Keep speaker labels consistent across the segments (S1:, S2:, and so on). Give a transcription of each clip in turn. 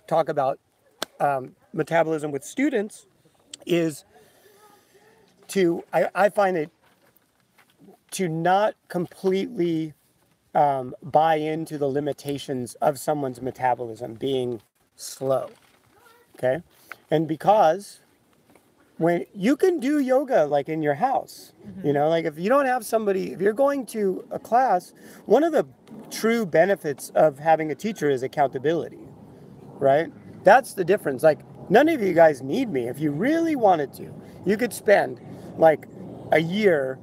S1: talk about metabolism with students is I find it to not completely buy into the limitations of someone's metabolism being slow, okay? And because when you can do yoga like in your house, like if you don't have somebody, if you're going to a class, one of the true benefits of having a teacher is accountability, right? That's the difference. Like, none of you guys need me. If you really wanted to, you could spend like a year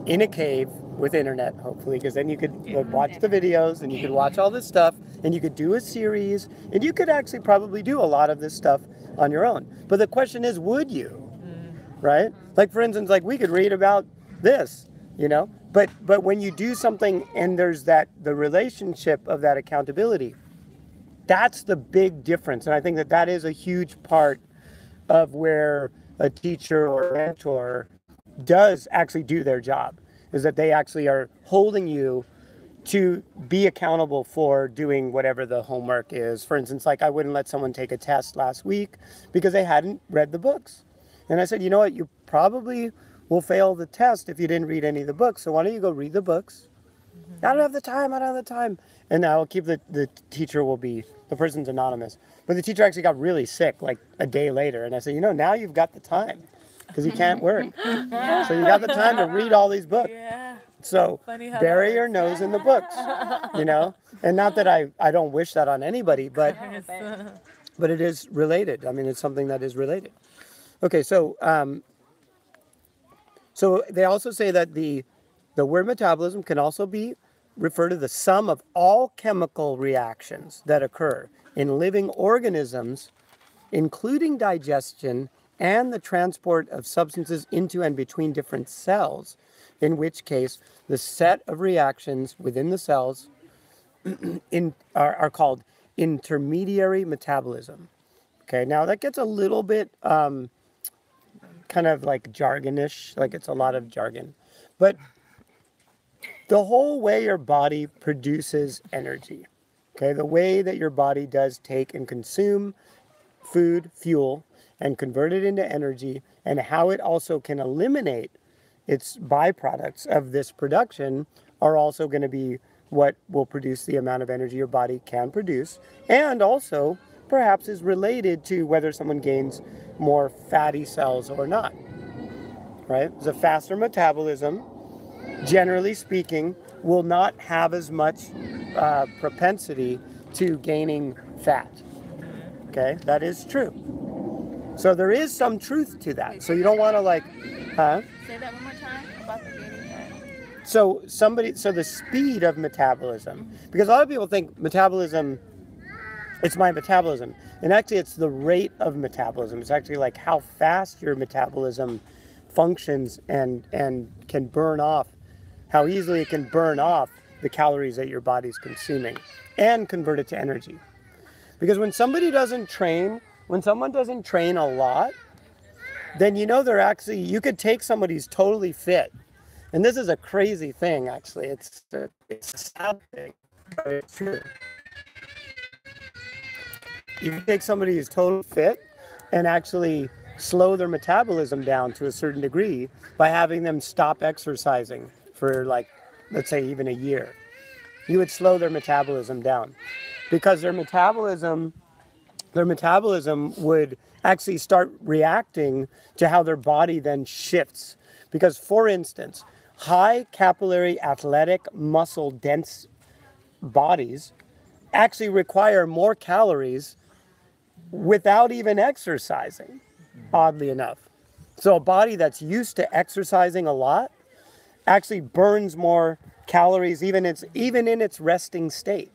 S1: in a cave with internet, hopefully, because then you could watch the videos and you could watch all this stuff and you could do a series and you could actually probably do a lot of this stuff on your own. But the question is, would you? Right? Like, for instance, like we could read about this, but when you do something and there's the relationship of that accountability, that's the big difference. And I think that is a huge part of where a teacher or a mentor does actually do their job, is that they actually are holding you to be accountable for doing whatever the homework is. For instance, like I wouldn't let someone take a test last week because they hadn't read the books. And I said, you know what, you probably will fail the test if you didn't read any of the books. So why don't you go read the books? I don't have the time. And I'll keep the teacher will be, the person's anonymous. But the teacher actually got really sick like a day later. And I said, now you've got the time because you can't work. So you got the time to read all these books. So bury your nose in the books, And not that I don't wish that on anybody, but it is related. I mean, it's something that is related. Okay, so they also say that the word metabolism can also be referred to the sum of all chemical reactions that occur in living organisms, including digestion and the transport of substances into and between different cells, in which case the set of reactions within the cells are called intermediary metabolism. Okay, now that gets a little bit kind of like jargonish, like it's a lot of jargon, but the whole way your body produces energy, okay, the way that your body does take and consume food, fuel, and convert it into energy, and how it also can eliminate its byproducts of this production are also going to be what will produce the amount of energy your body can produce, and also perhaps is related to whether someone gains more fatty cells or not, right? The faster metabolism, generally speaking, will not have as much propensity to gaining fat, okay? That is true. So there is some truth to that. So you don't want to
S2: Say that one more time about the gaining fat.
S1: So the speed of metabolism, because a lot of people think metabolism, it's my metabolism. And actually it's the rate of metabolism. It's actually like how fast your metabolism functions and can burn off, how easily it can burn off the calories that your body's consuming and convert it to energy. Because when someone doesn't train a lot, then you could take somebody who's totally fit. And this is a crazy thing, actually. It's a sad thing, but it's true. You can take somebody who's totally fit and actually slow their metabolism down to a certain degree by having them stop exercising for let's say even a year. You would slow their metabolism down because their metabolism would actually start reacting to how their body then shifts. Because, for instance, high capillary, athletic, muscle dense bodies actually require more calories without even exercising, oddly enough. So a body that's used to exercising a lot actually burns more calories even in its resting state.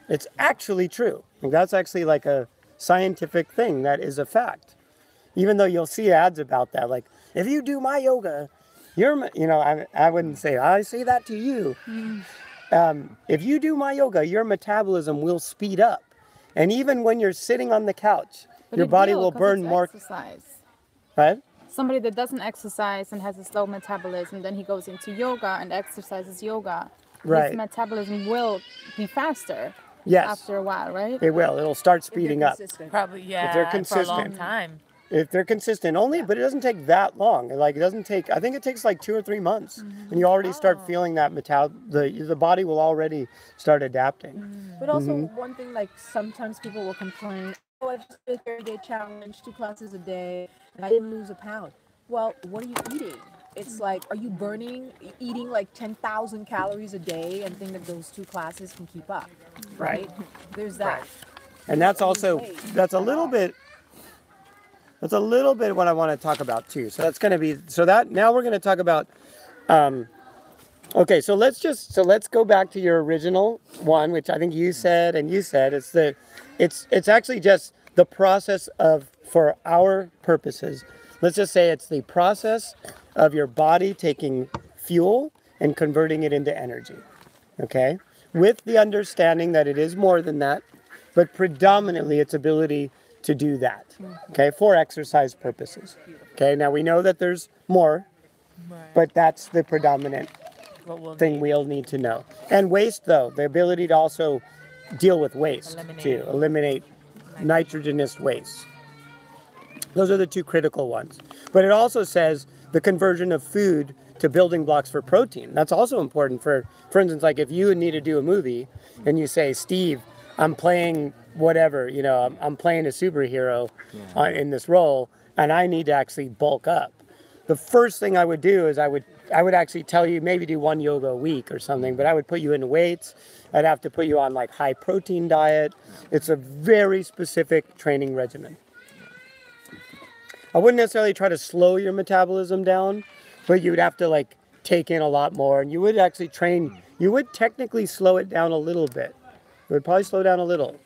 S1: It's actually true. And that's actually like a scientific thing that is a fact. Even though you'll see ads about that, like, if you do my yoga, I wouldn't say, I say that to you. If you do my yoga, your metabolism will speed up. And even when you're sitting on the couch, your body will burn more.
S3: Exercise.
S1: Right?
S3: Somebody that doesn't exercise and has a slow metabolism, then he goes into yoga and exercises yoga.
S1: Right.
S3: His metabolism will be faster.
S1: Yes.
S3: after a while, right?
S1: It will. It'll start
S4: If they're
S1: speeding up.
S4: consistent.
S5: Probably, yeah.
S1: they're
S5: For a long
S1: consistent.
S5: time.
S1: If they're consistent only, but it doesn't take that long. Like it doesn't take. I think it takes like 2 or 3 months, and you already start feeling that the body will already start adapting.
S4: But also one thing, like sometimes people will complain, oh, I just did a 30-day challenge, 2 classes a day, and I didn't lose a pound. Well, what are you eating? It's like, are you eating like 10,000 calories a day and think that those 2 classes can keep up, right? There's that.
S1: And that's also that's a little bit what I want to talk about too. So that's going to be now we're going to talk about. Okay, so let's go back to your original one, which I think you said and you said it's actually just the process of, for our purposes, let's just say it's the process of your body taking fuel and converting it into energy. Okay, with the understanding that it is more than that, but predominantly its ability to do that, okay, for exercise purposes. Okay, now we know that there's more, but that's the predominant thing we'll need to know. And waste, though, the ability to also deal with waste, to eliminate nitrogenous waste. Those are the 2 critical ones. But it also says the conversion of food to building blocks for protein. That's also important for instance, like if you need to do a movie and you say, Steve, I'm playing whatever, I'm playing a superhero in this role, and I need to actually bulk up. The first thing I would do is I would actually tell you maybe do 1 yoga a week or something, but I would put you into weights. I'd have to put you on like high protein diet. It's a very specific training regimen. I wouldn't necessarily try to slow your metabolism down, but you would have to like take in a lot more, and you would actually you would technically slow it down a little bit. It would probably slow down a little.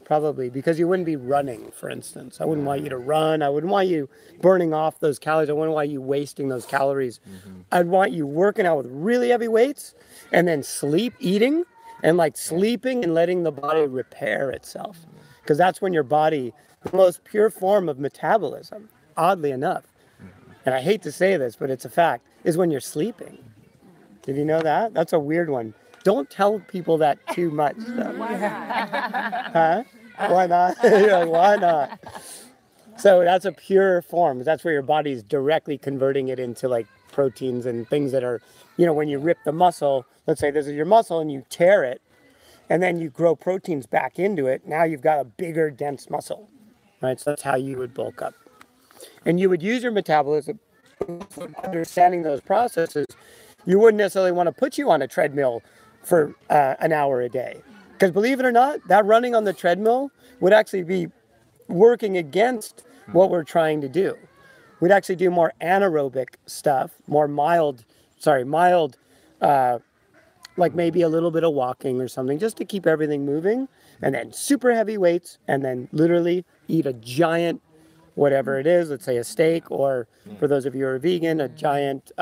S1: Probably, because you wouldn't be running, for instance. I wouldn't want you to run. I wouldn't want you burning off those calories. I wouldn't want you wasting those calories. I'd want you working out with really heavy weights and then eating and like sleeping and letting the body repair itself. Because that's when your body, the most pure form of metabolism, oddly enough, and I hate to say this, but it's a fact, is when you're sleeping. Did you know that? That's a weird one. Don't tell people that too much, though.
S4: Why not?
S1: Huh? Why not? You're like, why not? So that's a pure form. That's where your body's directly converting it into like proteins and things that are, when you rip the muscle, let's say this is your muscle and you tear it, and then you grow proteins back into it. Now you've got a bigger, dense muscle, right? So that's how you would bulk up. And you would use your metabolism, understanding those processes. You wouldn't necessarily want to put you on a treadmill for an hour a day. Because believe it or not, that running on the treadmill would actually be working against what we're trying to do. We'd actually do more anaerobic stuff, more mild, like maybe a little bit of walking or something, just to keep everything moving, and then super heavy weights, and then literally eat a giant, whatever it is, let's say a steak, or for those of you who are vegan, a giant,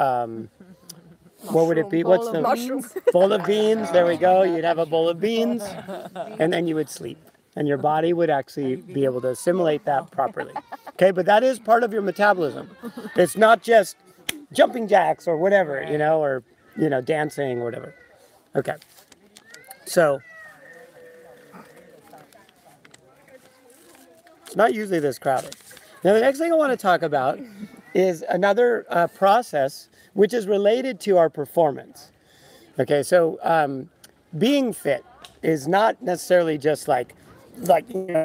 S1: what would it be? What's the bowl of beans? There we go. You'd have a bowl of beans, and then you would sleep, and your body would actually be able to assimilate that properly. Okay, but that is part of your metabolism. It's not just jumping jacks or whatever, or dancing or whatever. Okay, so it's not usually this crowded. Now, the next thing I want to talk about is another process which is related to our performance. Okay, so being fit is not necessarily just like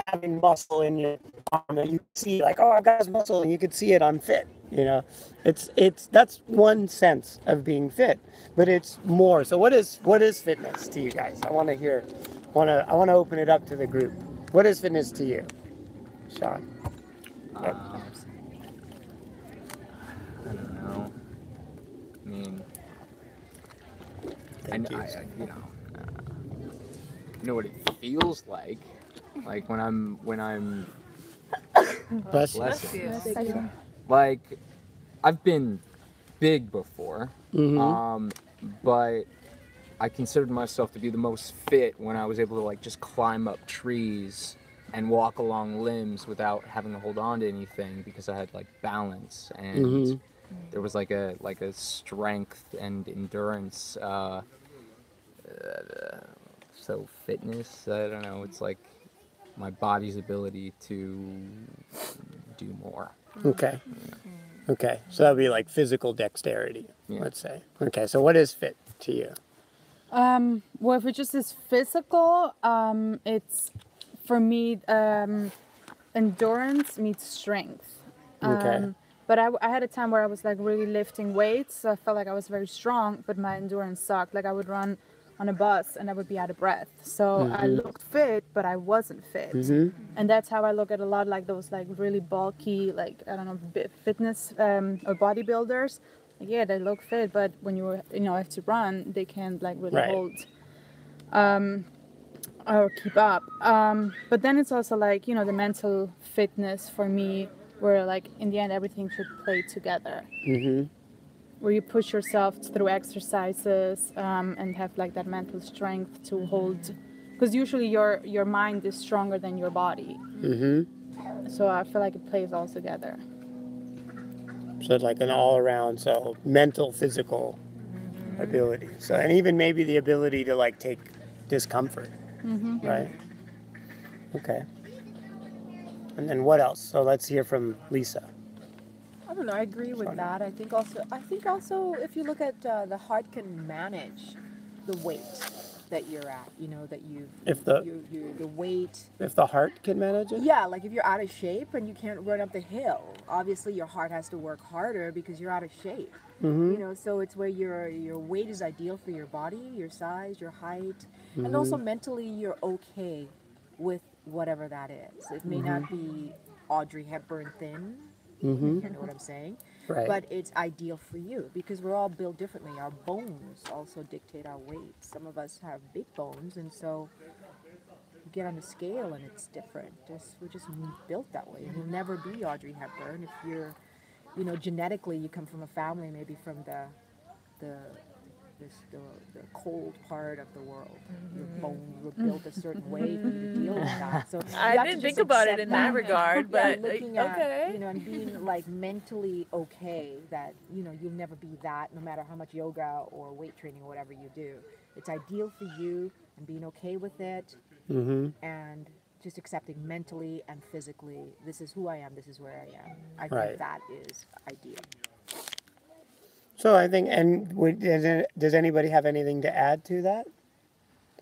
S1: having muscle in your arm and you see like, oh, I've got this muscle, and you could see it, I'm fit. That's one sense of being fit, but it's more. So what is fitness to you guys? I want to open it up to the group. What is fitness to you, Sean?
S6: I don't know. I mean, I know what it feels like when I'm
S1: Bless
S6: you. Like, I've been big before, but I considered myself to be the most fit when I was able to like just climb up trees and walk along limbs without having to hold on to anything, because I had like balance, and there was like a so fitness, I don't know, it's like my body's ability to do more.
S1: Okay. Okay. So that would be like physical dexterity,
S6: Yeah.
S1: let's say. Okay. So what is fit to you?
S3: Well, if it just is physical, it's for me endurance meets strength.
S1: Okay.
S3: But I had a time where I was like really lifting weights, so I felt like I was very strong, but my endurance sucked. Like I would run on a bus and I would be out of breath. So I looked fit, but I wasn't fit. And that's how I look at a lot like those like really bulky, like I don't know, fitness or bodybuilders. Like, yeah, they look fit, but when you have to run, they can't like really
S1: Right.
S3: hold or keep up. But then it's also like the mental fitness for me, where like in the end everything should play together. Where you push yourself through exercises and have like that mental strength to hold, because usually your mind is stronger than your body. So I feel like it plays all together.
S1: So it's like an all around, so mental, physical ability. So, and even maybe the ability to like take discomfort, right? Okay. And then what else? So let's hear from Lisa.
S4: I don't know. I agree with that. I think also, if you look at the heart can manage the weight that you're at. That
S1: If the
S4: the weight.
S1: if the heart can manage it.
S4: Yeah, like if you're out of shape and you can't run up the hill, obviously your heart has to work harder because you're out of shape. So it's where your weight is ideal for your body, your size, your height, and also mentally you're okay with whatever that is. It may not be Audrey Hepburn thin. You know what I'm saying?
S1: Right.
S4: But it's ideal for you because we're all built differently. Our bones also dictate our weight. Some of us have big bones, and so you get on the scale and it's different. We're just built that way. You'll never be Audrey Hepburn if you're, genetically you come from a family maybe from the cold part of the world. Your bones were built a certain way for you to deal with that. So
S2: I didn't think about it in that regard, but
S4: looking
S2: okay.
S4: at, and being like mentally okay that, you'll never be that no matter how much yoga or weight training or whatever you do. It's ideal for you and being okay with it and just accepting mentally and physically, this is who I am, this is where I am. I think that is ideal.
S1: So I think, and does anybody have anything to add to that?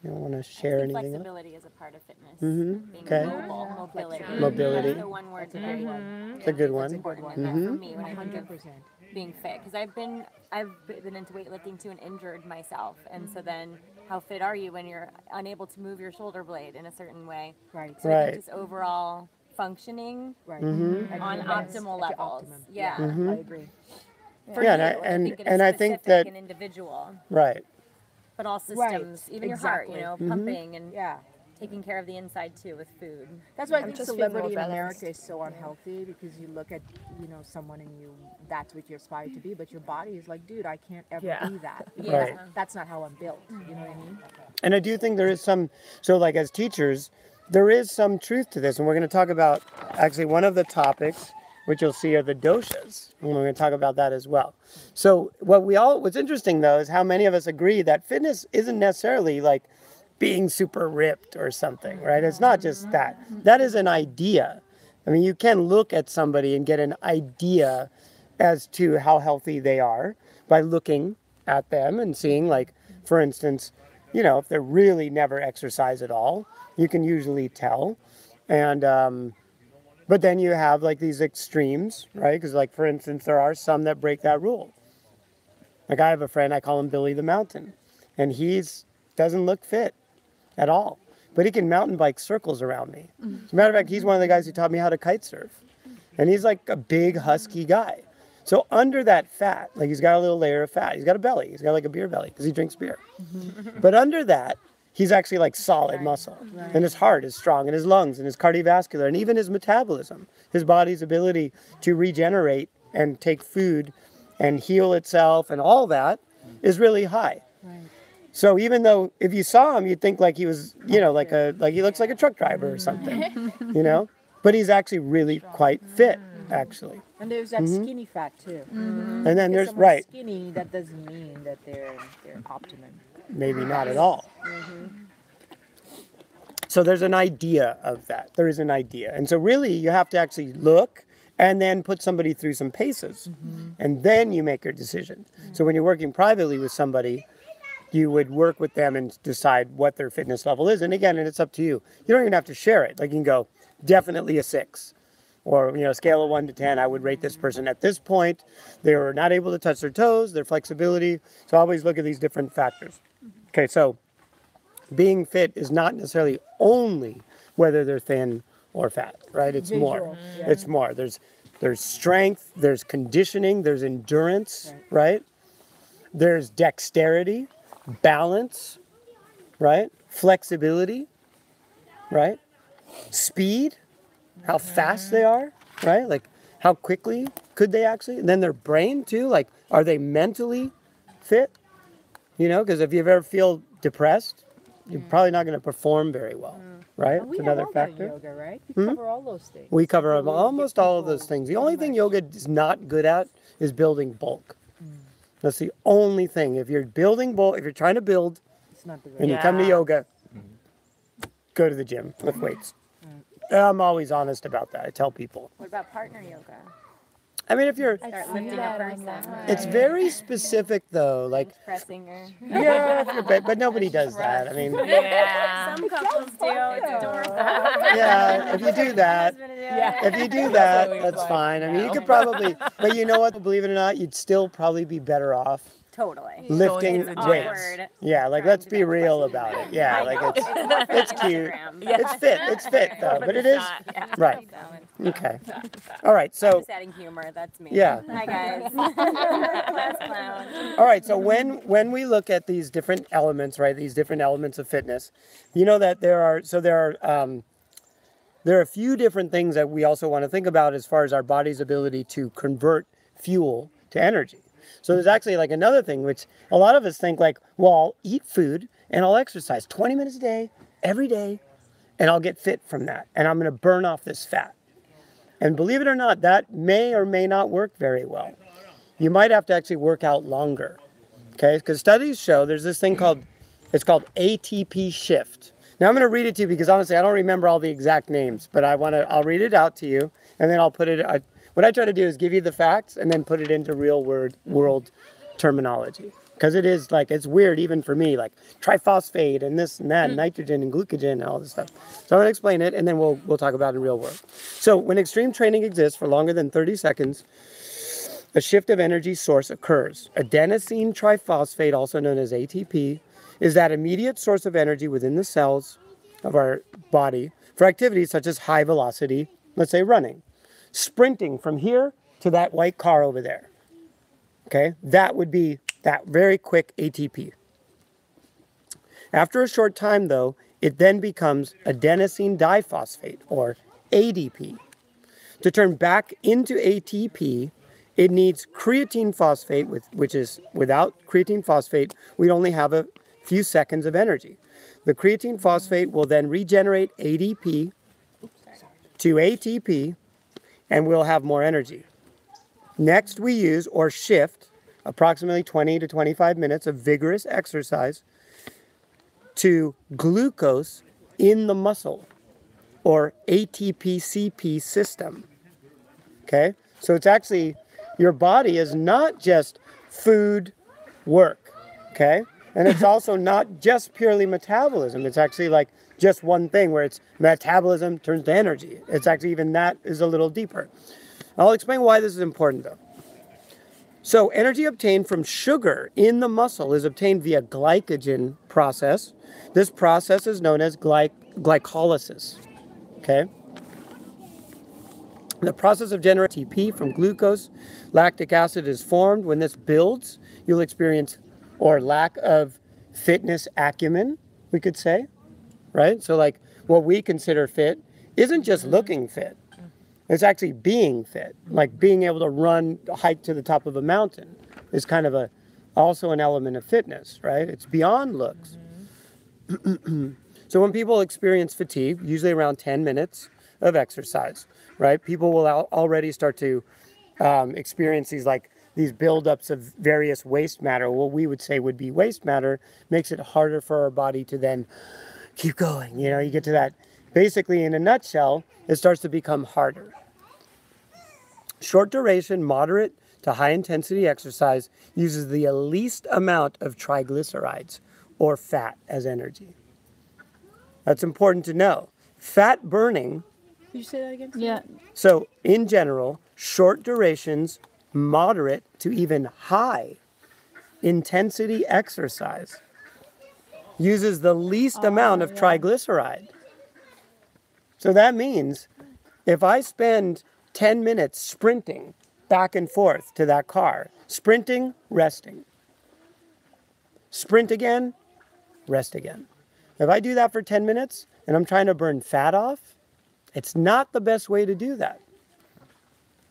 S1: You don't want to share anything else?
S5: Flexibility is a part of fitness. Being
S1: Okay.
S5: mobile, mobility.
S1: Mobility.
S5: That's the one word to very
S1: It's a good one.
S5: important for me when I think of being fit, because I've been into weightlifting too and injured myself, and so then how fit are you when you're unable to move your shoulder blade in a certain way?
S4: Right.
S5: So I think just overall functioning
S4: Right.
S5: on optimal levels. Yeah.
S4: I agree.
S5: For
S1: Yeah,
S5: you,
S1: and I think that
S5: an individual,
S1: right.
S5: but all systems, even your heart,
S4: exactly.
S5: pumping and
S4: Yeah.
S5: taking care of the inside too with food.
S4: That's why I think
S3: just feeling
S4: celebrity in
S3: more
S4: America is so unhealthy because you look at, someone and that's what you aspire to be, but your body is like, dude, I can't ever be that.
S1: Right.
S4: That's not how I'm built. You know what I mean?
S1: And I do think there is some, so like as teachers, there is some truth to this. And we're going to talk about actually one of the topics, which you'll see are the doshas. And we're going to talk about that as well. So what's interesting though, is how many of us agree that fitness isn't necessarily like being super ripped or something, right? It's not just that. That is an idea. I mean, you can look at somebody and get an idea as to how healthy they are by looking at them and seeing, like, for instance, if they really never exercise at all, you can usually tell. And, but then you have like these extremes, right? Because like, for instance, there are some that break that rule. Like I have a friend, I call him Billy the Mountain, and doesn't look fit at all, but he can mountain bike circles around me. As a matter of fact, he's one of the guys who taught me how to kite surf, and he's like a big husky guy. So under that fat, like he's got a little layer of fat, he's got a belly, he's got like a beer belly because he drinks beer. But under that, he's actually like solid muscle, and his heart is strong, and his lungs, and his cardiovascular, and even his metabolism, his body's ability to regenerate and take food and heal itself and all that is really high.
S4: Right.
S1: So even though if you saw him, you'd think like he was, like he looks like a truck driver or something, but he's actually really quite fit, actually.
S4: And there's that skinny fat too.
S1: And then there's,
S4: someone's skinny, that doesn't mean that they're optimum.
S1: maybe not at all. So there's an idea of that. There is an idea. And so really you have to actually look and then put somebody through some paces. And then you make your decision. So when you're working privately with somebody, you would work with them and decide what their fitness level is. And again, and it's up to you. You don't even have to share it. Like you can go, definitely a 6. Or, scale of 1 to 10, I would rate this person at this point. They were not able to touch their toes, their flexibility. So always look at these different factors. Okay, so being fit is not necessarily only whether they're thin or fat, right? It's more.
S4: Yeah.
S1: It's more. There's strength, there's conditioning, there's endurance, right? There's dexterity, balance, right? Flexibility, right? Speed, how fast they are, right? Like how quickly could they actually? And then their brain too, like are they mentally fit? Because if you ever feel depressed, you're probably not going to perform very well, right?
S4: And we
S1: It's
S4: have
S1: another
S4: all that in
S1: factor.
S4: yoga, right? We cover all those things.
S1: We cover
S4: People will
S1: almost
S4: get
S1: all of those
S4: people
S1: things. The only thing
S4: much.
S1: yoga is not good at is building bulk. That's the only thing. If you're building bulk, if you're trying to build
S4: It's not the
S1: and you
S4: right.
S1: come to yoga, go to the gym, lift weights. I'm always honest about that. I tell people.
S5: What about partner yoga?
S1: I mean, if you're,
S5: Start lifting a person.
S1: it's very specific though. Like,
S5: Pressing or.
S1: yeah, if you're, but nobody does that. I mean,
S2: Yeah.
S5: Some couples do. It's adorable.
S1: yeah, if you do that,
S5: Yeah.
S1: if you do that, that's fine. I mean, you could probably, but you know what? Believe it or not, you'd still probably be better off
S5: Totally.
S1: lifting
S2: Going to the
S1: weights.
S5: Awkward.
S1: Yeah, like let's be real about it. Yeah, like it's cute. It's fit. It's fit though, but it is right. Okay. All right. So
S5: Just adding humor. That's me.
S1: yeah.
S5: Hi guys. Class clown.
S1: All right. So when we look at these different elements, right? These different elements of fitness, you know that there are a few different things that we also want to think about as far as our body's ability to convert fuel to energy. So there's actually like another thing, which a lot of us think like, well, I'll eat food and I'll exercise 20 minutes a day, every day, and I'll get fit from that. And I'm going to burn off this fat. And believe it or not, that may or may not work very well. You might have to actually work out longer. Okay, because studies show there's this thing called ATP shift. Now I'm going to read it to you because honestly, I don't remember all the exact names, but I'll read it out to you and then I'll put it, what I try to do is give you the facts and then put it into real world terminology. Because it is like, it's weird even for me, like triphosphate and this and that, nitrogen and glycogen and all this stuff. So I'm going to explain it and then we'll talk about it in real world. So when extreme training exists for longer than 30 seconds, a shift of energy source occurs. Adenosine triphosphate, also known as ATP, is that immediate source of energy within the cells of our body for activities such as high velocity, let's say running, sprinting from here to that white car over there. Okay, that would be that very quick ATP. After a short time though, it then becomes adenosine diphosphate or ADP. To turn back into ATP, it needs creatine phosphate, which is without creatine phosphate, we'd only have a few seconds of energy. The creatine phosphate will then regenerate ADP to ATP, and we'll have more energy. Next, we use or shift approximately 20 to 25 minutes of vigorous exercise to glucose in the muscle or ATP-CP system. Okay, so it's actually, your body is not just food, work, okay? And it's also not just purely metabolism. It's actually like just one thing where it's metabolism turns to energy. It's actually even that is a little deeper. I'll explain why this is important though. So energy obtained from sugar in the muscle is obtained via glycogen process. This process is known as glycolysis, okay? The process of generating ATP from glucose, lactic acid is formed. When this builds, you'll experience or lack of fitness acumen, we could say, right? So like what we consider fit isn't just looking fit. It's actually being fit, like being able to run, hike to the top of a mountain is kind of also an element of fitness, right? It's beyond looks. So when people experience fatigue, usually around 10 minutes of exercise, right? People will already start to experience these buildups of various waste matter. What we would say would be waste matter makes it harder for our body to then keep going. You know, you get to that. Basically, in a nutshell, it starts to become harder. Short duration, moderate to high intensity exercise uses the least amount of triglycerides or fat as energy. That's important to know. Fat burning.
S4: Did you say that again?
S3: Yeah.
S1: So in general, short durations, moderate to even high intensity exercise uses the least amount of triglyceride. So that means if I spend 10 minutes sprinting back and forth to that car, sprinting, resting, sprint again, rest again. If I do that for 10 minutes and I'm trying to burn fat off, it's not the best way to do that.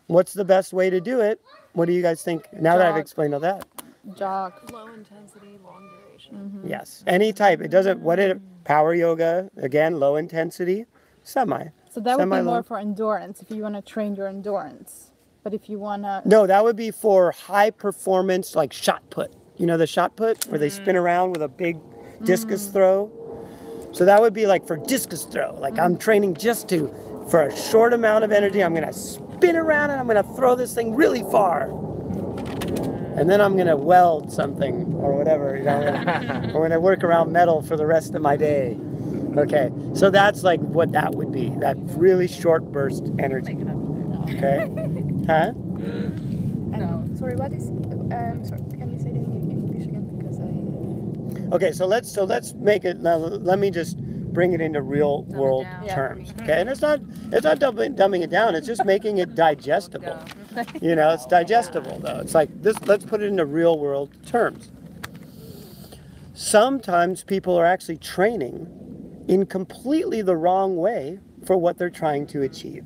S1: What's the best way to do it? What do you guys think? Now that I've explained all that.
S3: Jog.
S2: Low intensity, long duration.
S1: Yes, any type. It doesn't, power yoga, again, low intensity, semi.
S3: So that would be
S1: Semi-low.
S3: more for endurance, if you want to train your endurance. But if you want to...
S1: No, that would be for high performance, like shot put. You know the shot put where they spin around with a big discus throw? So that would be like for discus throw. Like I'm training just for a short amount of energy, I'm going to spin around and I'm going to throw this thing really far. And then I'm going to weld something or whatever. You know, I'm going to work around metal for the rest of my day. Okay, so that's like what that would be. That really short burst energy. Okay? Huh?
S2: Sorry, what is? Sorry, can you say that in English again? Because I.
S1: Okay, so let's make it. Now, let me just bring it into real world
S2: down.
S1: terms. Okay, and it's not dumbing it down. It's just making it digestible. You know, it's digestible though. It's like this. Let's put it into real world terms. Sometimes people are actually training in completely the wrong way for what they're trying to achieve.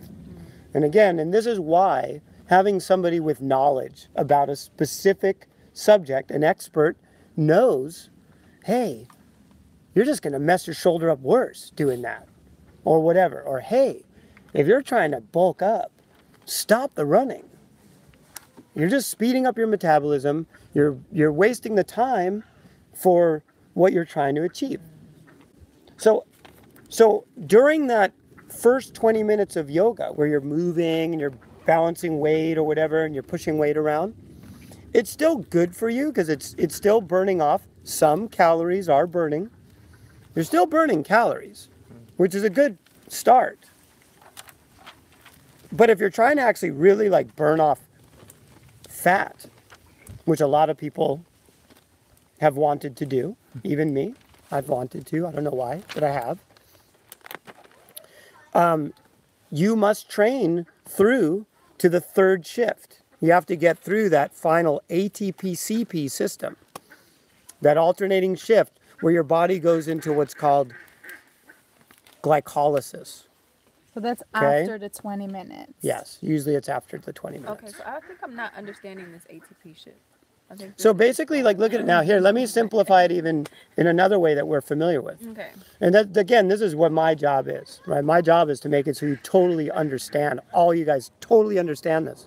S1: And again, and this is why having somebody with knowledge about a specific subject, an expert, knows, hey, you're just going to mess your shoulder up worse doing that, or whatever. Or, hey, if you're trying to bulk up, stop the running. You're just speeding up your metabolism. You're wasting the time for what you're trying to achieve. So during that first 20 minutes of yoga where you're moving and you're balancing weight or whatever and you're pushing weight around, it's still good for you because it's still burning off. Some calories are burning. You're still burning calories, which is a good start. But if you're trying to actually really like burn off fat, which a lot of people have wanted to do, even me, I've wanted to, I don't know why, but I have. You must train through to the third shift. You have to get through that final ATP-CP system, that alternating shift where your body goes into what's called glycolysis.
S3: So that's
S1: Okay.
S3: after the 20 minutes.
S1: Yes, usually it's after the 20 minutes.
S2: Okay, so I think I'm not understanding this ATP shit. I think
S1: So basically, like, look at it now. Here, let me simplify it even in another way that we're familiar with.
S2: Okay.
S1: And that, again, this is what my job is, right? My job is to make it so you totally understand. All you guys totally understand this.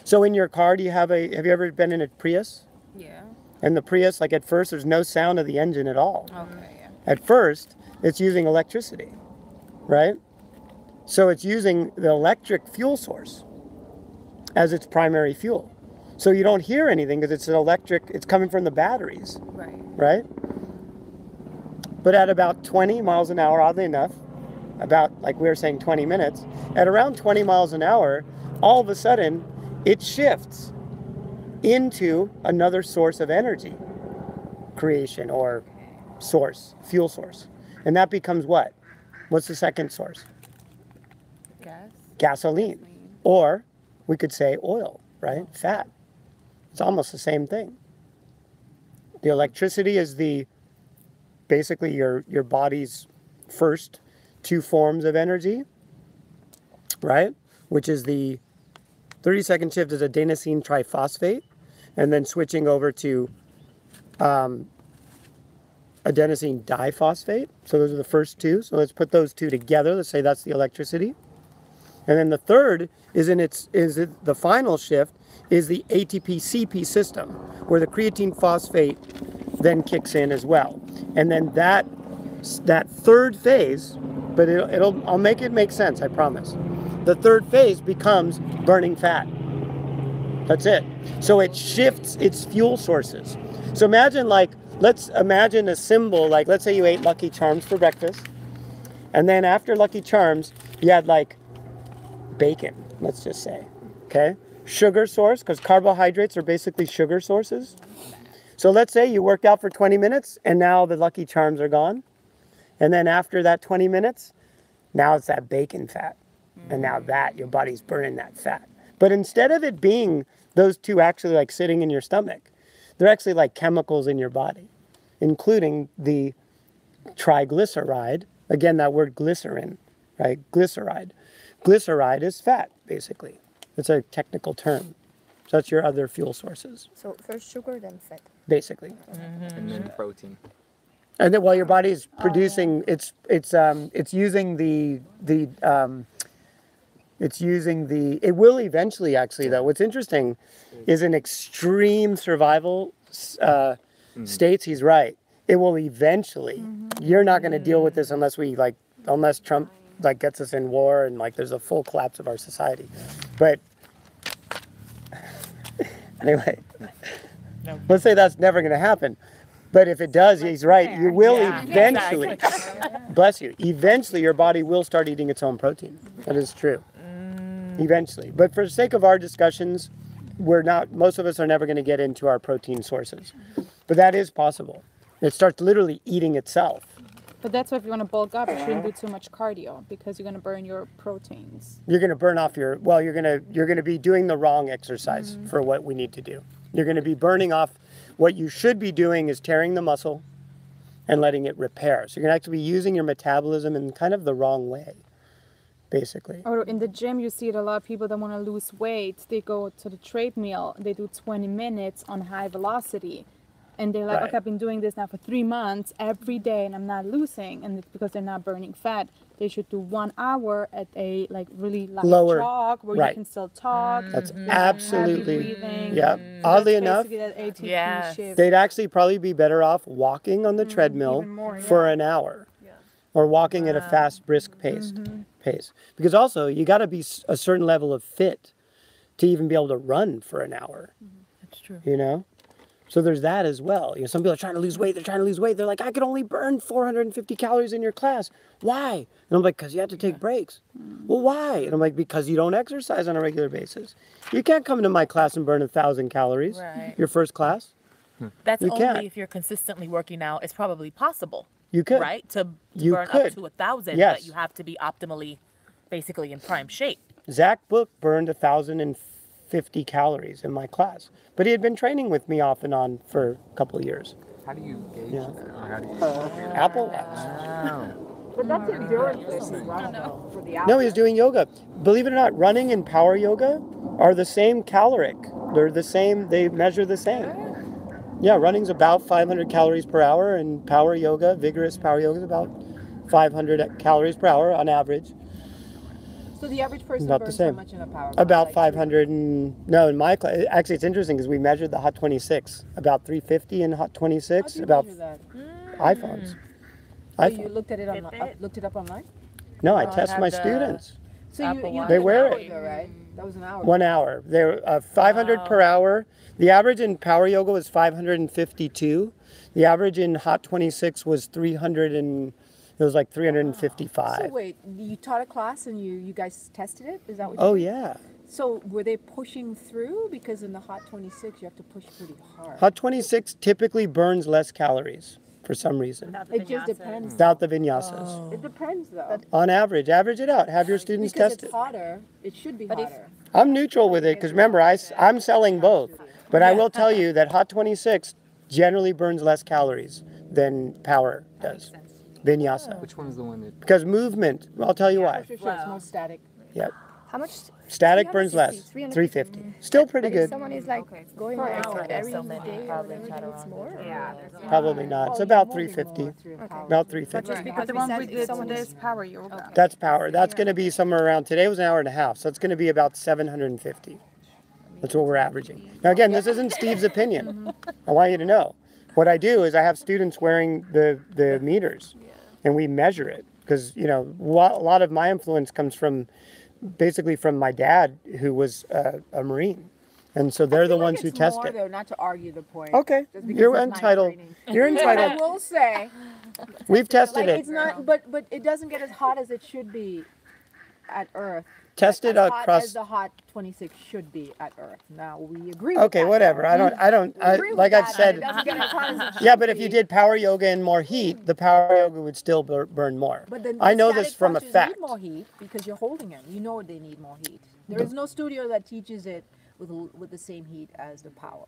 S1: So in your car, have you ever been in a Prius?
S2: Yeah.
S1: And the Prius, like at first, there's no sound of the engine at all.
S2: Okay. Yeah.
S1: At first, it's using electricity, right? So it's using the electric fuel source as its primary fuel. So you don't hear anything because it's an electric, it's coming from the batteries,
S2: Right.
S1: right? But at about 20 miles an hour, oddly enough, about, like we were saying, 20 minutes, at around 20 miles an hour, all of a sudden, it shifts into another source of energy creation or source, fuel source. And that becomes what? What's the second source?
S2: Gas.
S1: Gasoline. Or we could say oil, right? Fat. It's almost the same thing. The electricity is basically your body's first two forms of energy, right? Which is the 30-second shift is adenosine triphosphate, and then switching over to adenosine diphosphate. So those are the first two. So let's put those two together. Let's say that's the electricity. And then the third the final shift is the ATP-CP system, where the creatine phosphate then kicks in as well. And then that that third phase, but I'll make it make sense, I promise. The third phase becomes burning fat. That's it. So it shifts its fuel sources. So imagine let's imagine a symbol, like let's say you ate Lucky Charms for breakfast. And then after Lucky Charms, you had like bacon, let's just say, okay? Sugar source, because carbohydrates are basically sugar sources. So let's say you worked out for 20 minutes and now the Lucky Charms are gone. And then after that 20 minutes, now it's that bacon fat. And now that, your body's burning that fat. But instead of it being those two actually like sitting in your stomach, they're actually like chemicals in your body, including the triglyceride. Again, that word glycerin, right? Glyceride. Glyceride is fat, basically. It's a technical term. So that's your other fuel sources,
S2: So first sugar, then fat.
S1: basically.
S6: And then protein.
S1: And then while your body is producing, it's using it will eventually actually though. What's interesting is in extreme survival states, he's right. It will eventually, you're not going to deal with this unless Trump like gets us in war and like there's a full collapse of our society. But anyway, let's say that's never going to happen. But if it does, he's right. You will eventually, bless you, eventually your body will start eating its own protein. That is true. Eventually. But for the sake of our discussions, most of us are never going to get into our protein sources. But that is possible. It starts literally eating itself.
S3: But that's why if you want to bulk up, you shouldn't do too much cardio because you're going to burn your proteins.
S1: You're going to burn off you're going to be doing the wrong exercise for what we need to do. You're going to be burning off. What you should be doing is tearing the muscle and letting it repair. So you're going to actually be using your metabolism in kind of the wrong way, basically.
S3: Or in the gym, you see it a lot of people that want to lose weight. They go to the treadmill, they do 20 minutes on high velocity. And they're like,
S1: Right.
S3: okay, I've been doing this now for 3 months every day and I'm not losing. And it's because they're not burning fat. They should do 1 hour at a like really light
S1: Lower,
S3: jog where
S1: right.
S3: you can still talk.
S1: That's
S3: heavy
S1: absolutely,
S3: breathing.
S1: yeah. Oddly
S3: That's
S1: enough,
S3: basically that ATP
S7: Yes.
S3: shift.
S1: they'd actually probably be better off walking on the treadmill
S3: even more,
S1: for an hour. Or walking at a fast, brisk pace. Because also, you got to be a certain level of fit to even be able to run for an hour.
S7: That's true.
S1: You know? So there's that as well. Some people are trying to lose weight. They're like, I could only burn 450 calories in your class. Why? And I'm like, because you have to take breaks. Well, why? And I'm like, because you don't exercise on a regular basis. You can't come to my class and burn 1,000 calories.
S7: Right.
S1: Your first class.
S7: That's
S1: You
S7: only
S1: can't.
S7: if you're consistently working out. It's probably possible,
S1: You could.
S7: right? To
S1: You
S7: burn
S1: could.
S7: up to 1,000,
S1: Yes.
S7: but you have to be optimally, basically in prime shape.
S1: Zach Book burned 1,050 calories in my class. But he had been training with me off and on for a couple of years.
S6: How do you gauge
S1: Yeah.
S6: that? Or how do you...
S1: Apple Watch.
S6: Wow.
S4: But that's endurance for the
S1: No, he was doing yoga. Believe it or not, running and power yoga are the same caloric. They're the same, they measure the same. Yeah, running's about 500 calories per hour, and power yoga, vigorous power yoga is about 500 calories per hour on average.
S4: So the average person
S1: About the
S4: burns
S1: same.
S4: how much in a power class?
S1: About
S4: Like
S1: 500 no, in my class, actually it's interesting because we measured the Hot 26, about 350 in Hot
S4: How
S1: 26,
S4: do you
S1: about
S4: measure that?
S1: iPhones.
S4: So you
S1: iPhone.
S4: looked at it
S7: Fitbit?
S4: looked it up online?
S1: No, I
S7: I
S1: test
S7: have
S1: my
S7: the-
S1: students.
S4: So
S7: Apple
S4: you
S7: Watch.
S1: They
S4: did an
S1: wear
S4: hour
S1: it.
S4: ago, right? That was an hour.
S1: 1 hour. They're 500 per hour. The average in power yoga was 552. The average in Hot 26 was 300 and it was like 355.
S4: So wait, you taught a class and you guys tested it? Is that what?
S1: Oh
S4: you did?
S1: yeah.
S4: So were they pushing through? Because in the Hot 26 you have to push pretty hard.
S1: Hot 26 typically burns less calories for some reason.
S4: It just depends.
S1: Without the vinyasas.
S4: It depends though.
S1: On average it out. Have your students
S4: Because
S1: test
S4: it's
S1: it.
S4: hotter, it should be hotter.
S1: I'm neutiral with it because remember I'm selling both. But I will tell you that Hot 26 generally burns less calories than power does. Vinyasa.
S6: Which one is the one that...
S1: Because movement, I'll tell you why.
S4: For sure, it's more static.
S1: Yep.
S2: How much?
S1: Static burns less. 350. Still pretty
S2: But if
S1: good.
S2: someone is like going
S7: Per
S2: like
S7: hour, there's
S2: every
S7: so many
S2: day or
S7: probably
S2: whatever,
S7: try to
S2: then it's
S7: run.
S2: more.
S1: Probably not. It's about 350. About 350.
S2: Just
S3: But
S2: because
S3: the
S2: we
S3: one
S2: said
S3: we
S2: if
S3: did
S2: someone
S3: today
S2: is
S3: is power yoga.
S1: That's power. That's going to be somewhere around, today was an hour and a half, so it's going to be about 750. That's what we're averaging. Now again, this isn't Steve's opinion. I want you to know. What I do is I have students wearing the meters. and we measure it because, you know, a lot of my influence comes from basically from my dad, who was a Marine. And so they're the ones who test
S4: more,
S1: it.
S4: Though, not to argue the point.
S1: Okay,
S4: just because
S1: you're
S4: it's my
S1: entitled.
S4: training.
S1: You're
S4: But I
S1: entitled.
S4: will say,
S1: We've tested
S4: like,
S1: it.
S4: it's not, but it doesn't get as hot as it should be at Earth.
S1: Tested
S4: as hot
S1: across.
S4: as the hot 26 should be at Earth. Now we agree. With
S1: Okay,
S4: that,
S1: whatever.
S4: though.
S1: I don't. Like I've said.
S4: It doesn't get as hot as it should
S1: Yeah, but if you
S4: be.
S1: did power yoga and more heat, the power yoga would still burn more.
S4: But then
S1: I
S4: the
S1: know
S4: static
S1: this from a
S4: punches
S1: fact.
S4: Need more heat because you're holding them. You know they need more heat. There is no studio that teaches it with the same heat as the power.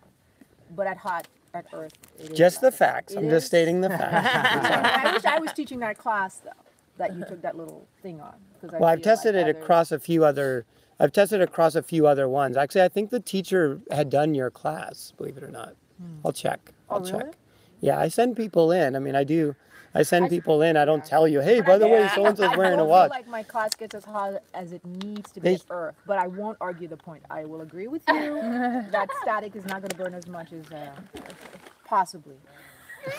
S4: But at Earth, it is
S1: Just the
S4: less.
S1: facts.
S4: It
S1: I'm just
S4: is.
S1: stating the facts.
S4: I wish I was teaching that class though, that you took that little thing on.
S1: Well, I've tested it across a few other. I've tested it across a few other ones. Actually, I think the teacher had done your class. Believe it or not, I'll check. I'll check.
S4: Really?
S1: Yeah, I send people in. I mean, I do. I send people in. I don't tell you, hey, by the way, so and so's wearing a
S4: I
S1: watch.
S4: feel like my class gets as hot as it needs to be at Earth, but I won't argue the point. I will agree with you that static is not going to burn as much as possibly.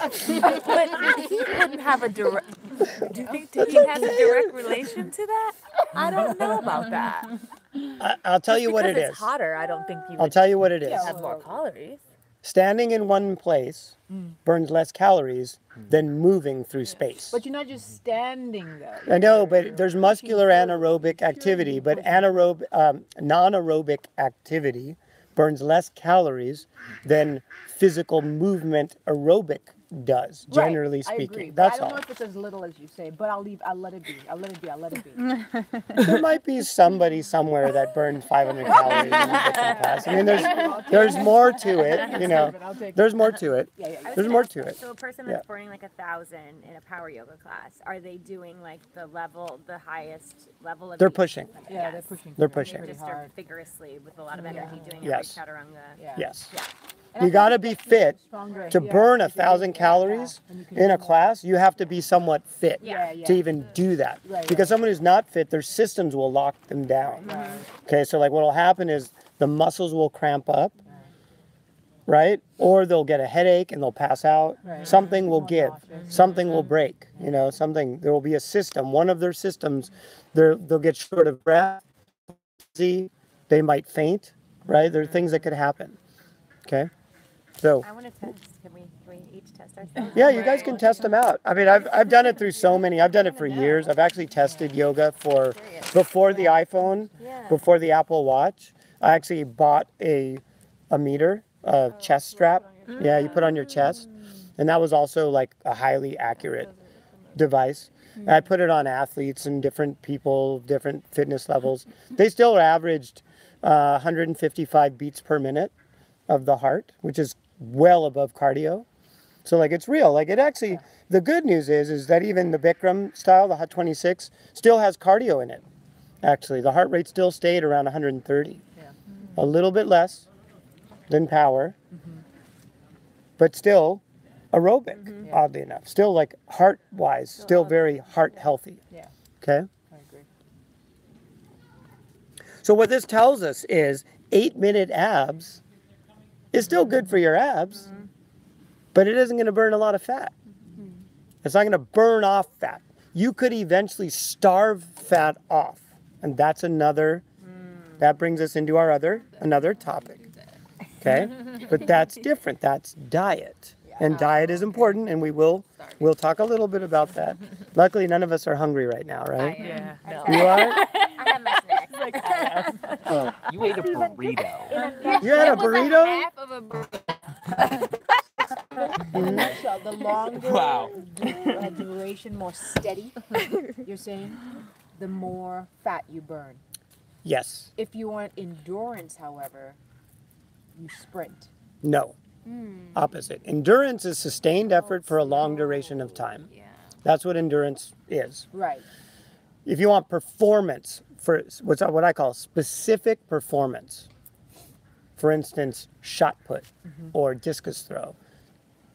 S7: But he wouldn't have a direct. Do you think he has a direct relation to that? I don't know about that.
S1: I'll tell you what it
S7: Because
S1: is.
S7: it's hotter. I don't think you
S1: I'll
S7: would
S1: tell you what it is.
S7: have more calories.
S1: Standing in one place burns less calories than moving through space.
S4: But you're not just standing there.
S1: I know, but there's muscular anaerobic activity, but non-aerobic activity burns less calories than physical movement aerobic does, generally
S4: I agree,
S1: speaking.
S4: but
S1: That's
S4: I don't
S1: all.
S4: know if it's as little as you say, but I'll let it be. I'll let it be.
S1: There might be somebody somewhere that burned 500 calories in a different class. I mean, there's more to it, you know. There's more to it. There's more to it.
S5: So a person that's burning like 1,000 in a power yoga class, are they doing like the highest level of?
S1: They're pushing.
S4: Yeah, they're pushing.
S1: They're
S4: through it
S1: pushing.
S4: really
S5: Just are
S4: hard.
S5: vigorously with a lot of energy doing
S1: Yes.
S5: every chaturanga.
S4: Yeah.
S1: Yes.
S5: Yeah.
S1: You got to be fit
S4: Stronger.
S1: to
S4: Yeah,
S1: burn
S4: if you
S1: 1,000
S4: really-
S1: calories
S4: yeah, and you can
S1: in a
S4: do more.
S1: class. You have to be somewhat fit
S4: Yeah.
S1: to even do that.
S4: Right,
S1: Because someone who's not fit, their systems will lock them down. Okay, so like what will happen is the muscles will cramp up, right? Or they'll get a headache and they'll pass out.
S4: Right.
S1: Something will give. Something will break. You know, there will be a system. One of their systems, they'll get short of breath. They might faint, right? There are things that could happen. Okay, so.
S5: I want to test. Can we each test ourselves?
S1: Yeah, you guys can test them out. I mean, I've done it through so many. I've done it for years. I've actually tested yoga before the iPhone, before the Apple Watch. I actually bought a meter, a chest strap. Yeah, you put on your chest, and that was also like a highly accurate device. And I put it on athletes and different people, different fitness levels. They still averaged 155 beats per minute of the heart, which is well above cardio. So like it's real. Like it actually, the good news is that even the Bikram style, the Hot 26, still has cardio in it. Actually, the heart rate still stayed around 130. A little bit less than power, but still aerobic, oddly enough. Still like heart-wise, still very heart healthy.
S4: Yeah.
S1: Okay?
S4: I agree.
S1: So what this tells us is 8-minute abs is still good for your abs, but it isn't going to burn a lot of fat. It's not going to burn off fat. You could eventually starve fat off. And that's that brings us into our another topic. Okay? But that's different. That's diet. And diet is important, and we'll talk a little bit about that. Luckily, none of us are hungry right now, right?
S7: Yeah. No.
S1: You are?
S5: I have my snacks.
S1: Oh.
S6: You ate a burrito.
S1: You had a burrito?
S5: Half of a burrito.
S4: In a nutshell, the longer
S6: Wow.
S4: duration, more steady, you're saying, the more fat you burn.
S1: Yes.
S4: If you want endurance, however, you sprint.
S1: No. Opposite. Endurance is sustained effort for a long duration of time. That's what endurance is.
S4: Right.
S1: If you want performance, for what I call specific performance, for instance, shot put or discus throw,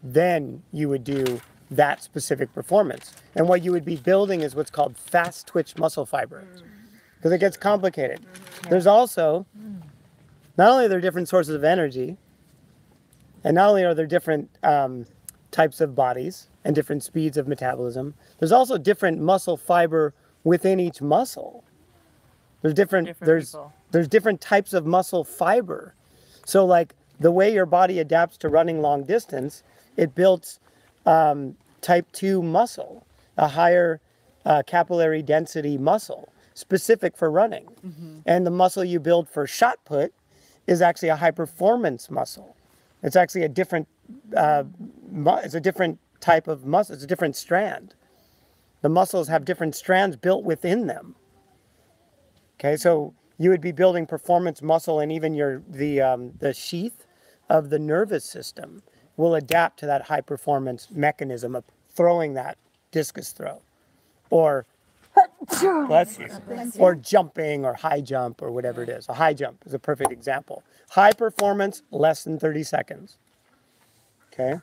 S1: then you would do that specific performance. And what you would be building is what's called fast twitch muscle fiber, because it gets complicated. There's also, not only are there different sources of energy, and not only are there different types of bodies, and different speeds of metabolism. There's also different muscle fiber within each muscle. There's there's different types of muscle fiber. So like the way your body adapts to running long distance, it builds type 2 muscle, a higher capillary density muscle specific for running. And the muscle you build for shot put is actually a high performance muscle. It's actually a different it's a different type of muscle. It's a different strand. The muscles have different strands built within them. Okay, so you would be building performance muscle, and even the sheath of the nervous system will adapt to that high performance mechanism of throwing that discus throw, or bless you, or jumping, or high jump, or whatever it is. A high jump is a perfect example. High performance, less than 30 seconds. Okay,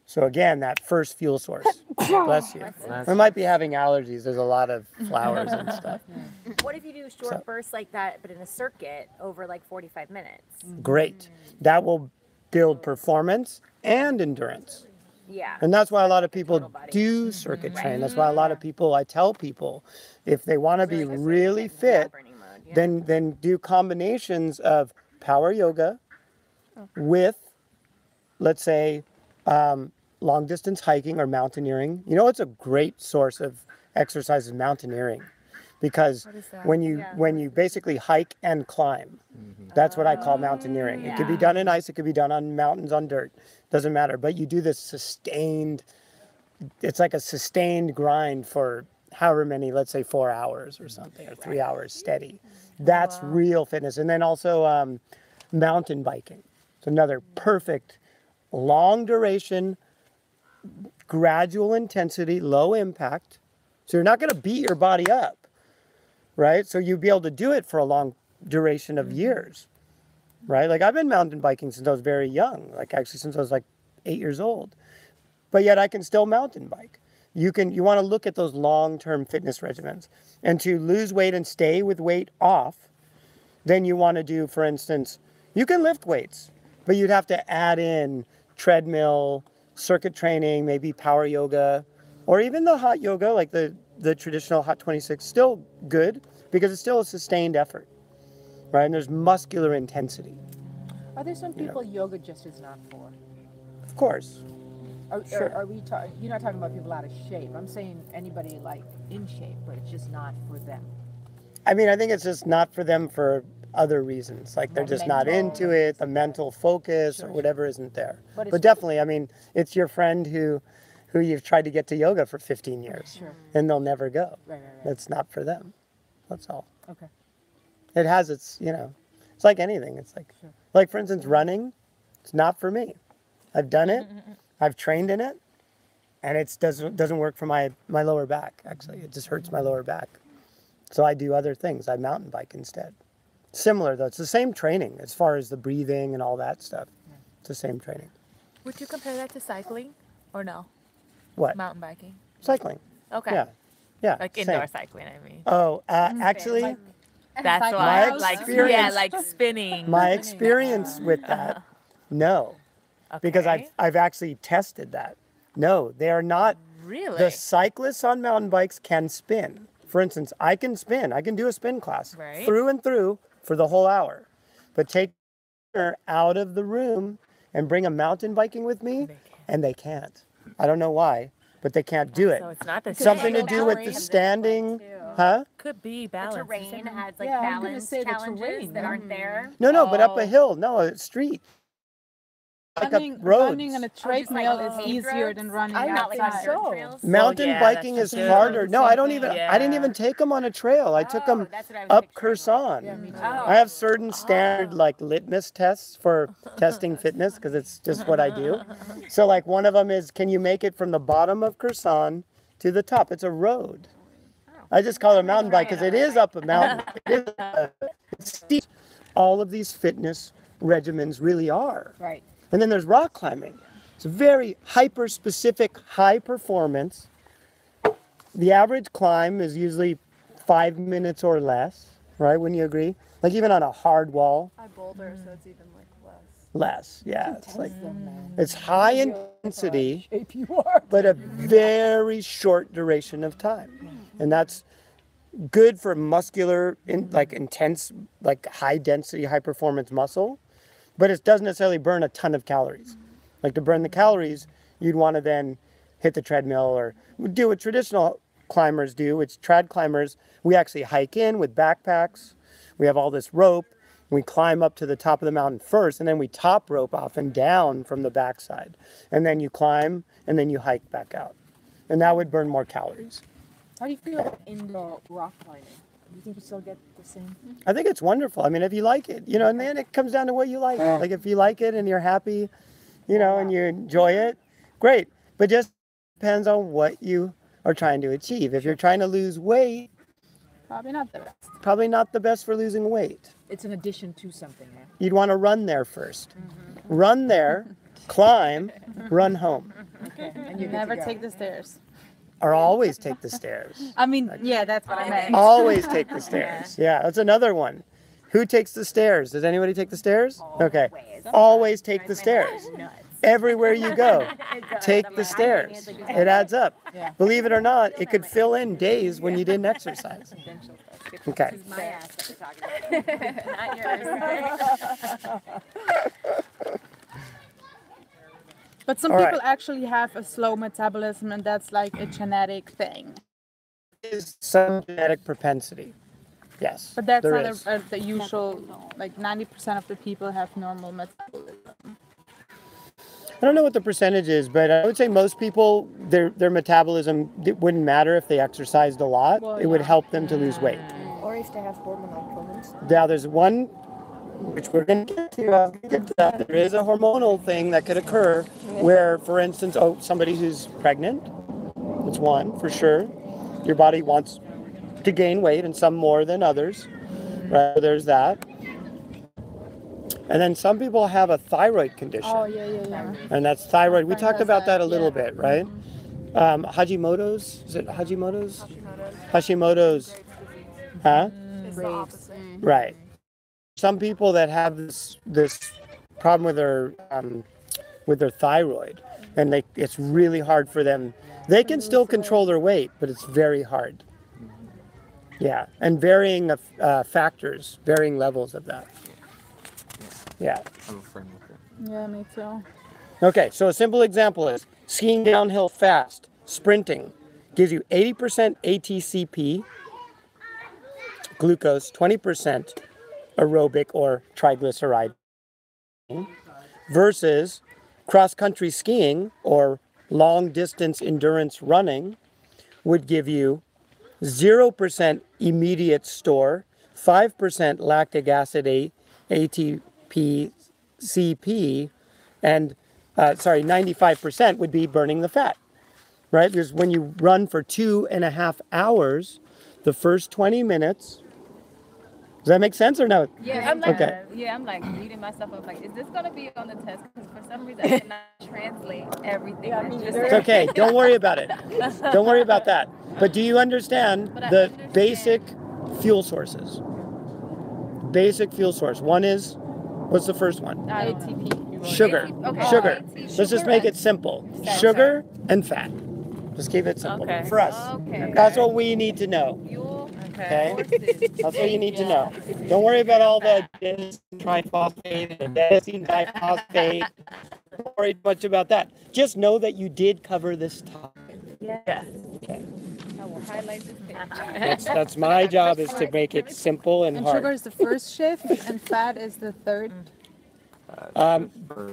S1: so again, that first fuel source. Bless you. I might be having allergies. There's a lot of flowers and stuff.
S5: What if you do short bursts like that, but in a circuit over like 45 minutes?
S1: Great. That will build performance and endurance.
S5: Yeah.
S1: And that's why a lot of people do circuit train. That's why a lot of people, I tell people, if they want to be really fit, then do combinations of power yoga with, let's say, long distance hiking or mountaineering. You know, it's a great source of exercise is mountaineering, because when you basically hike and climb, that's what I call mountaineering. It could be done in ice, it could be done on mountains, on dirt, doesn't matter. But you do this sustained, it's like a sustained grind for however many, let's say 4 hours or something, or 3 hours steady. That's real fitness. And then also mountain biking. It's another perfect long duration, gradual intensity, low impact. So you're not going to beat your body up, right? So you'll be able to do it for a long duration of years, right? Like I've been mountain biking since I was very young, like actually since I was like 8 years old, but yet I can still mountain bike. You want to look at those long-term fitness regimens, and to lose weight and stay with weight off, then you want to do, for instance, you can lift weights, but you'd have to add in treadmill, circuit training, maybe power yoga, or even the hot yoga, like the traditional hot 26, still good because it's still a sustained effort, right? And there's muscular intensity.
S4: Are there some people yoga just is not for?
S1: Of course.
S4: Are we you're not talking about people out of shape. I'm saying anybody like in shape, but it's just not for them.
S1: I mean, I think it's just not for them for other reasons. Like they're just not into it, the mental focus or whatever isn't there. But definitely, I mean, it's your friend who you've tried to get to yoga for 15 years and they'll never go. Right. That's not for them. That's all.
S4: Okay.
S1: It has its, it's like anything. It's like for instance, running, it's not for me. I've done it. I've trained in it, and it doesn't work for my lower back, actually. It just hurts my lower back. So I do other things. I mountain bike instead. Similar though, it's the same training as far as the breathing and all that stuff. It's the same training.
S7: Would you compare that to cycling or no?
S1: What?
S7: Mountain biking.
S1: Cycling.
S7: Okay.
S1: Yeah.
S7: Like indoor cycling, I mean.
S1: Oh, actually,
S7: that's why,
S1: experience,
S7: like spinning.
S1: My experience with that, no, because I've actually tested that. No, they are not.
S7: Really?
S1: The cyclists on mountain bikes can spin. For instance, I can spin. I can do a spin class through and through for the whole hour. But take her out of the room and bring a mountain biking with me, and they can't. I don't know why, but they can't do it.
S7: So it's not the
S1: something to do with the standing, huh?
S7: Could be balance.
S5: The terrain has like balance challenges that aren't there.
S1: No, but up a hill. No, a street. Like
S3: running on a treadmill is easier than running outside.
S1: Mountain biking is harder. No, I didn't even take them on a trail. I took them up Kherson. I have certain standard like litmus tests for testing fitness because it's just what I do. So like one of them is, can you make it from the bottom of Kherson to the top? It's a road. I just call it a mountain bike because it is up a mountain. It's steep. All of these fitness regimens really are.
S4: Right.
S1: And then there's rock climbing. It's very hyper-specific, high performance. The average climb is usually 5 minutes or less, right? Wouldn't you agree? Like even on a hard wall.
S2: I boulder, so it's even like less.
S1: less. Yeah, it's like
S4: man.
S1: it's high intensity,
S4: Shape you are.
S1: but a very short duration of time, and that's good for muscular, like intense, like high density, high performance muscle, but it doesn't necessarily burn a ton of calories. Like to burn the calories, you'd want to then hit the treadmill or do what traditional climbers do, which trad climbers, we actually hike in with backpacks. We have all this rope. We climb up to the top of the mountain first, and then we top rope off and down from the backside. And then you climb, and then you hike back out. And that would burn more calories.
S4: How do you feel about indoor rock climbing? Do you think you still get the same?
S1: I think it's wonderful. I mean, if you like it, you know, and then it comes down to what you like. Like if you like it and you're happy, you know, and you enjoy it, great. But just depends on what you are trying to achieve. If you're trying to lose weight,
S3: Probably not the best.
S1: probably not the best for losing weight.
S4: It's an addition to something, yeah.
S1: You'd want to run there first. Run there, climb, run home.
S4: And you
S3: Never take the stairs.
S1: Or always take the stairs.
S3: I mean, yeah, that's what I meant.
S1: Always take the stairs. Yeah, that's another one. Who takes the stairs? Does anybody take the stairs? Okay. Always take the stairs. Everywhere you go, take the stairs. It adds up. Believe it or not, it could fill in days when you didn't exercise. Okay.
S5: My ass that we're talking about, not yours.
S3: But some
S1: All right.
S3: people actually have a slow metabolism, and that's like a genetic thing.
S1: Is some genetic propensity. Yes.
S3: But that's
S1: there
S3: not
S1: is.
S3: the usual, like 90% of the people have normal metabolism.
S1: I don't know what the percentage is, but I would say most people, their metabolism, it wouldn't matter if they exercised a lot.
S3: Well,
S1: It would
S3: yeah.
S1: help them to lose weight.
S2: Or if they have hormonal problems.
S1: Now, there's one, which we're going to get to. I'll get to that. There is a hormonal thing that could occur where, for instance, somebody who's pregnant, that's one for sure. Your body wants to gain weight, and some more than others. Right? There's that. And then some people have a thyroid condition.
S3: Oh, yeah.
S1: And that's thyroid. We
S3: friend
S1: talked
S3: has
S1: about that a
S3: that,
S1: little
S3: yeah.
S1: bit, right? Hashimoto's? Is it Hashimoto's? Hashimoto's. Huh? Right. Some people that have this problem with their thyroid, and it's really hard for them. They can still control their weight, but it's very hard. Yeah, and varying factors, varying levels of that. Yeah.
S6: I'm a friend with her.
S3: Yeah, me too.
S1: Okay, so a simple example is skiing downhill fast, sprinting, gives you 80% ATCP, glucose, 20% aerobic or triglyceride, versus cross-country skiing or long-distance endurance running would give you 0% immediate store, 5% lactic acid ATP, CP, and 95% would be burning the fat, right? Because when you run for 2.5 hours, the first 20 minutes, does that make sense or no?
S8: Yeah, I'm like,
S1: Okay.
S8: I'm like reading myself. I'm like, is this gonna be on the test? Because for some reason I cannot translate everything.
S4: Yeah,
S8: that
S4: me
S8: you
S4: neither.
S1: It's
S8: said.
S1: okay, don't worry about it. Don't worry about that. But do you understand
S8: But I
S1: the
S8: understand.
S1: basic fuel sources? Basic fuel source. One is, what's the first one?
S8: I don't know.
S3: ATP.
S1: Sugar.
S8: Okay.
S1: Sugar.
S8: ATP,
S1: Let's just make it simple. Sugar and fat. Just keep it simple.
S7: Okay.
S1: For us.
S8: Okay.
S1: That's what we need to know.
S8: Fuel.
S1: Okay? That's what you need to know. Don't worry about all the adenosine triphosphate and adenosine diphosphate. Don't worry much about that. Just know that you did cover this topic.
S8: Yeah.
S1: Okay.
S8: I will highlight this page.
S1: That's my job, is to make it simple and
S3: And sugar
S1: hard.
S3: is the first shift, and fat is the third.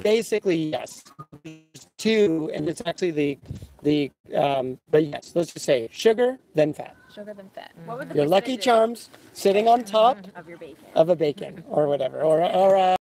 S1: Basically, yes. There's two, and it's actually but yes, let's just say sugar, then fat.
S8: Sugar than fat.
S5: What would the
S1: Your Lucky
S5: percentages
S1: Charms sitting on top
S5: of your bacon?
S1: of a bacon or whatever, or